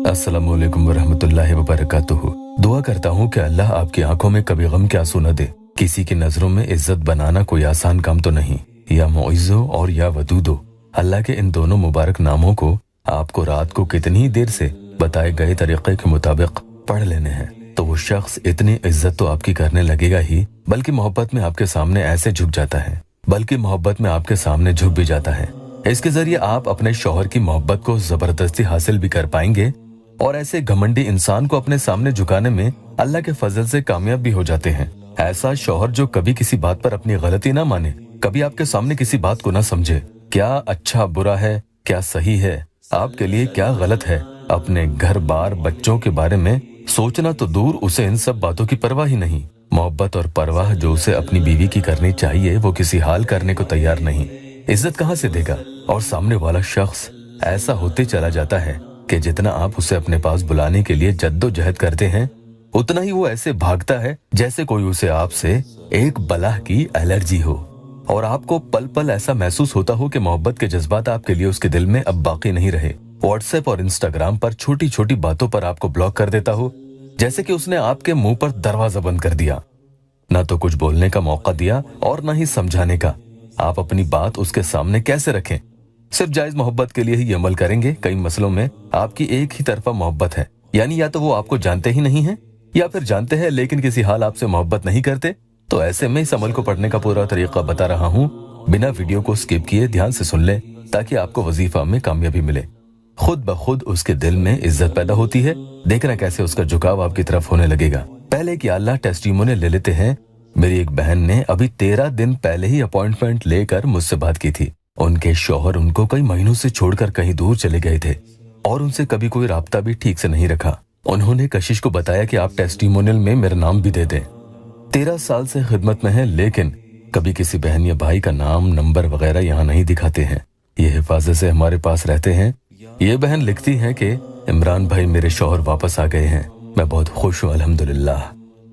अस्सलामुअलैकुम वरहमतुल्लाहि वबरकातुहू। दुआ करता हूँ कि अल्लाह आपकी आंखों में कभी गम के आंसू न दे। किसी की नजरों में इज्जत बनाना कोई आसान काम तो नहीं। या मुइज़्ज़ो और या वदूदो, अल्लाह के इन दोनों मुबारक नामों को आपको रात को कितनी देर से बताए गए तरीके के मुताबिक पढ़ लेने हैं तो वो शख्स इतनी इज्जत तो आपकी करने लगेगा ही, बल्कि मोहब्बत में आपके सामने ऐसे झुक जाता है। इसके जरिए आप अपने शौहर की मोहब्बत को जबरदस्ती हासिल भी कर पाएंगे और ऐसे घमंडी इंसान को अपने सामने झुकाने में अल्लाह के फजल से कामयाब भी हो जाते हैं। ऐसा शौहर जो कभी किसी बात पर अपनी गलती ना माने, कभी आपके सामने किसी बात को ना समझे, क्या अच्छा बुरा है, क्या सही है, आपके लिए क्या गलत है, अपने घर बार बच्चों के बारे में सोचना तो दूर, उसे इन सब बातों की परवाह ही नहीं। मोहब्बत और परवाह जो उसे अपनी बीवी की करनी चाहिए वो किसी हाल करने को तैयार नहीं। इज्जत कहाँ से देगा? और सामने वाला शख्स ऐसा होते चला जाता है कि जितना आप उसे अपने पास बुलाने के लिए जद्दोजहद करते हैं, उतना ही वो ऐसे भागता है जैसे कोई उसे आपसे एक बलाह की एलर्जी हो और आपको पल पल ऐसा महसूस होता हो कि मोहब्बत के जज्बात आपके लिए उसके दिल में अब बाकी नहीं रहे। व्हाट्सएप और इंस्टाग्राम पर छोटी छोटी बातों पर आपको ब्लॉक कर देता हो, जैसे कि उसने आपके मुंह पर दरवाजा बंद कर दिया, ना तो कुछ बोलने का मौका दिया और ना ही समझाने का। आप अपनी बात उसके सामने कैसे रखें? सिर्फ जायज मोहब्बत के लिए ही अमल करेंगे। कई मसलों में आपकी एक ही तरफा मोहब्बत है, यानी या तो वो आपको जानते ही नहीं है या फिर जानते हैं लेकिन किसी हाल आपसे मोहब्बत नहीं करते। तो ऐसे में इस अमल को पढ़ने का पूरा तरीका बता रहा हूँ, बिना वीडियो को स्किप किए ध्यान से सुन ले ताकि आपको वजीफा में कामयाबी मिले। खुद ब खुद उसके दिल में इज्जत पैदा होती है। देखना कैसे उसका झुकाव आपकी तरफ होने लगेगा। पहले कि अल्लाह टेस्टिमोनियल ले लेते हैं। मेरी एक बहन ने अभी 13 दिन पहले ही अपॉइंटमेंट लेकर मुझसे बात की थी। उनके शौहर उनको कई महीनों से छोड़कर कहीं दूर चले गए थे और उनसे कभी कोई राब्ता भी ठीक से नहीं रखा। उन्होंने कशिश को बताया कि आप टेस्टिमोनियल में मेरा नाम भी दे दें। 13 साल से खिदमत में है, लेकिन कभी किसी बहन या भाई का नाम नंबर वगैरह यहाँ नहीं दिखाते हैं। ये हिफाजत से हमारे पास रहते हैं। ये बहन लिखती है कि इमरान भाई, मेरे शौहर वापस आ गए हैं, मैं बहुत खुश हूँ अल्हम्दुलिल्लाह।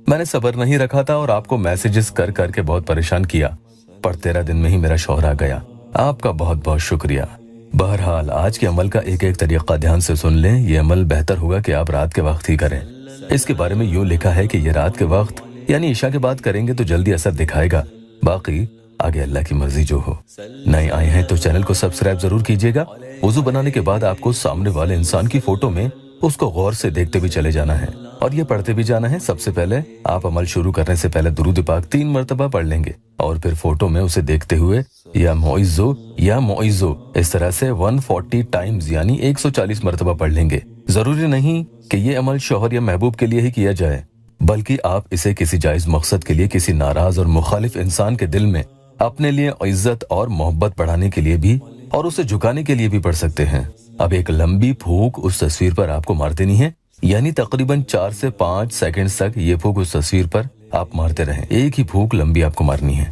मैंने सब्र नहीं रखा था और आपको मैसेजेस कर करके बहुत परेशान किया, पर 13 दिन में ही मेरा शौहर आ गया। आपका बहुत बहुत शुक्रिया। बहरहाल आज के अमल का एक एक तरीका ध्यान से सुन लें। ये अमल बेहतर होगा कि आप रात के वक्त ही करें। इसके बारे में यूं लिखा है कि ये रात के वक्त यानी ईशा के बाद करेंगे तो जल्दी असर दिखाएगा। बाकी आगे अल्लाह की मर्जी जो हो। नए आए हैं तो चैनल को सब्सक्राइब जरूर कीजिएगा। वुजू बनाने के बाद आपको सामने वाले इंसान की फोटो में उसको गौर से देखते भी चले जाना है और ये पढ़ते भी जाना है। सबसे पहले आप अमल शुरू करने से पहले दुरूद पाक 3 मरतबा पढ़ लेंगे और फिर फोटो में उसे देखते हुए या मुइज़्ज़ो इस तरह से 140 टाइम्स यानी 140 मरतबा पढ़ लेंगे। जरूरी नहीं कि ये अमल शौहर या महबूब के लिए ही किया जाए, बल्कि आप इसे किसी जायज मकसद के लिए, किसी नाराज और मुखालिफ इंसान के दिल में अपने लिए इज्जत और मोहब्बत बढ़ाने के लिए भी और उसे झुकाने के लिए भी पढ़ सकते हैं। अब एक लंबी फूंक उस तस्वीर पर आपको मार देनी है, यानी तकरीबन 4 से 5 सेकंड तक ये फूंक उस तस्वीर पर आप मारते रहें। एक ही फूंक लंबी आपको मारनी है।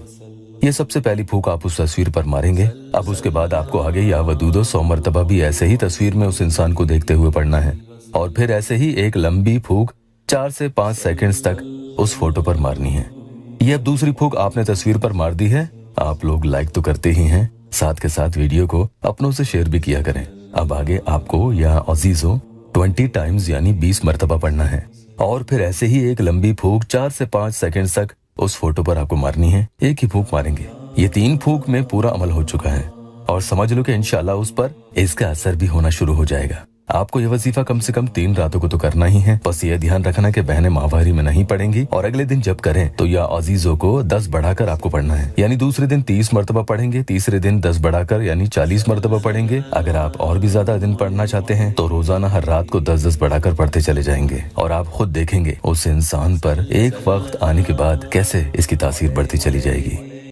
ये सबसे पहली फूंक आप उस तस्वीर पर मारेंगे। अब उसके बाद आपको आगे या वदूदो 100 मरतबा भी ऐसे ही तस्वीर में उस इंसान को देखते हुए पढ़ना है और फिर ऐसे ही एक लंबी फूंक 4 से 5 सेकंड तक उस फोटो पर मारनी है। ये अब दूसरी फूंक आपने तस्वीर पर मार दी है। आप लोग लाइक तो करते ही हैं, साथ के साथ वीडियो को अपनों से शेयर भी किया करें। अब आगे आपको या अजीजों 20 टाइम्स यानी 20 मरतबा पढ़ना है और फिर ऐसे ही एक लंबी फूंक 4 से 5 सेकंड तक उस फोटो पर आपको मारनी है। एक ही फूंक मारेंगे। ये 3 फूंक में पूरा अमल हो चुका है और समझ लो कि इंशाल्लाह उस पर इसका असर भी होना शुरू हो जाएगा। आपको यह वजीफा कम से कम 3 रातों को तो करना ही है। बस ये ध्यान रखना कि बहनें माहवारी में नहीं पढ़ेंगी और अगले दिन जब करें तो या अजीजों को 10 बढ़ाकर आपको पढ़ना है, यानी दूसरे दिन 30 मरतबा पढ़ेंगे, तीसरे दिन 10 बढ़ाकर यानी 40 मरतबा पढ़ेंगे। अगर आप और भी ज्यादा दिन पढ़ना चाहते हैं तो रोजाना हर रात को 10-10 बढ़ाकर पढ़ते चले जाएंगे और आप खुद देखेंगे उस इंसान पर एक वक्त आने के बाद कैसे इसकी तासीर बढ़ती चली जाएगी।